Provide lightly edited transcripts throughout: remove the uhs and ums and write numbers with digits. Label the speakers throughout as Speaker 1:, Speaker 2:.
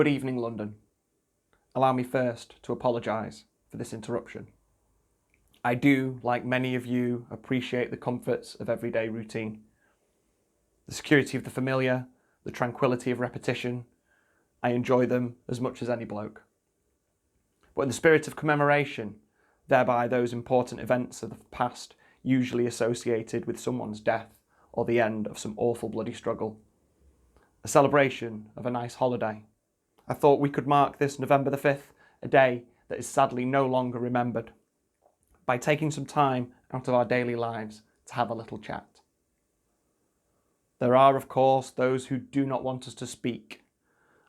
Speaker 1: Good evening, London. Allow me first to apologise for this interruption. I do, like many of you, appreciate the comforts of everyday routine. The security of the familiar, the tranquility of repetition. I enjoy them as much as any bloke. But in the spirit of commemoration, thereby those important events of the past usually associated with someone's death or the end of some awful bloody struggle. A celebration of a nice holiday. I thought we could mark this November the 5th, a day that is sadly no longer remembered, by taking some time out of our daily lives to have a little chat. There are, of course, those who do not want us to speak.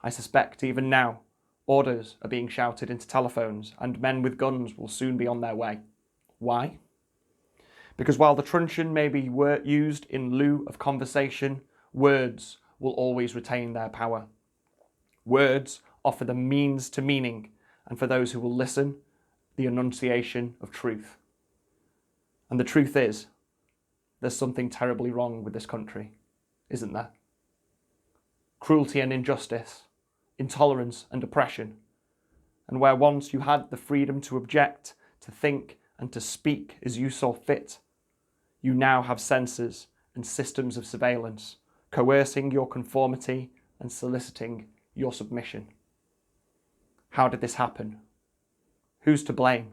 Speaker 1: I suspect even now, orders are being shouted into telephones and men with guns will soon be on their way. Why? Because while the truncheon may be used in lieu of conversation, words will always retain their power. Words offer the means to meaning, and for those who will listen, the enunciation of truth. And the truth is, there's something terribly wrong with this country, isn't there? Cruelty and injustice, intolerance and oppression, and where once you had the freedom to object, to think and to speak as you saw fit, you now have censors and systems of surveillance, coercing your conformity and soliciting your submission. How did this happen? Who's to blame?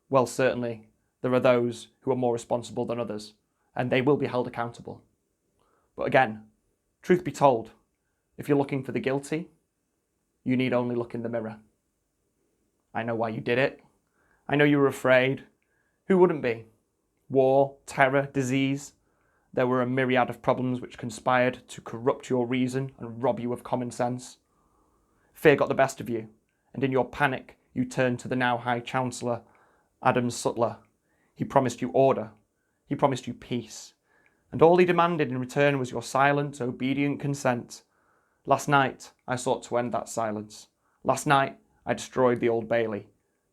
Speaker 1: Well, certainly there are those who are more responsible than others, and they will be held accountable. But again, truth be told, if you're looking for the guilty, you need only look in the mirror. I know why you did it. I know you were afraid. Who wouldn't be? War, terror, disease. There were a myriad of problems which conspired to corrupt your reason and rob you of common sense. Fear got the best of you, and in your panic you turned to the now High Chancellor, Adam Sutler. He promised you order. He promised you peace. And all he demanded in return was your silent, obedient consent. Last night I sought to end that silence. Last night I destroyed the Old Bailey,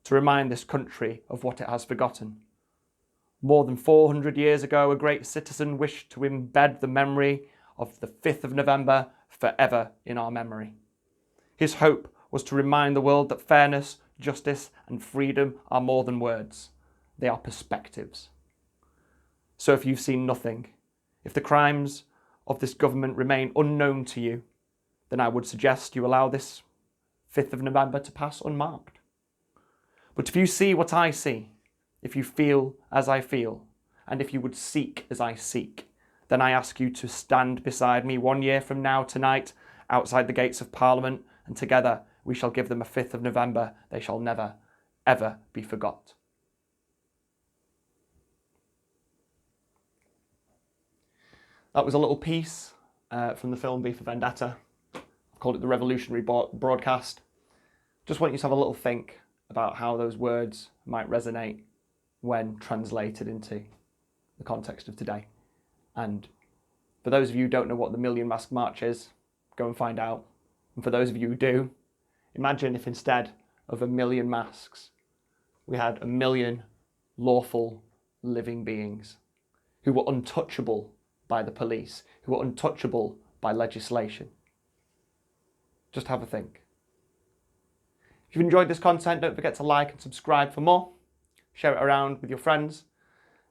Speaker 1: to remind this country of what it has forgotten. More than 400 years ago, a great citizen wished to embed the memory of the 5th of November forever in our memory. His hope was to remind the world that fairness, justice and freedom are more than words. They are perspectives. So if you've seen nothing, if the crimes of this government remain unknown to you, then I would suggest you allow this 5th of November to pass unmarked. But if you see what I see, if you feel as I feel, and if you would seek as I seek, then I ask you to stand beside me 1 year from now tonight outside the gates of Parliament, and together we shall give them a 5th of November they shall never, ever be forgot. That was a little piece from the film V for Vendetta. I've called it the Revolutionary Broadcast. Just want you to have a little think about how those words might resonate when translated into the context of today. And for those of you who don't know what the Million Mask March is, go and find out. And for those of you who do, imagine if instead of 1 million masks, we had 1 million lawful living beings who were untouchable by the police, who were untouchable by legislation. Just have a think. If you've enjoyed this content, don't forget to like and subscribe for more. Share it around with your friends.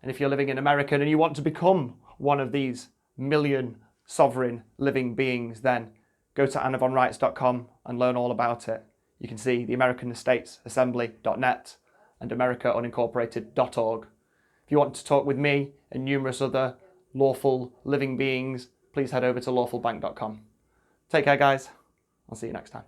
Speaker 1: And if you're living in America and you want to become one of these 1 million sovereign living beings, then go to annavonrights.com and learn all about it. You can see the American States Assembly.net and americaunincorporated.org. If you want to talk with me and numerous other lawful living beings, please head over to lawfulbank.com. Take care, guys. I'll see you next time.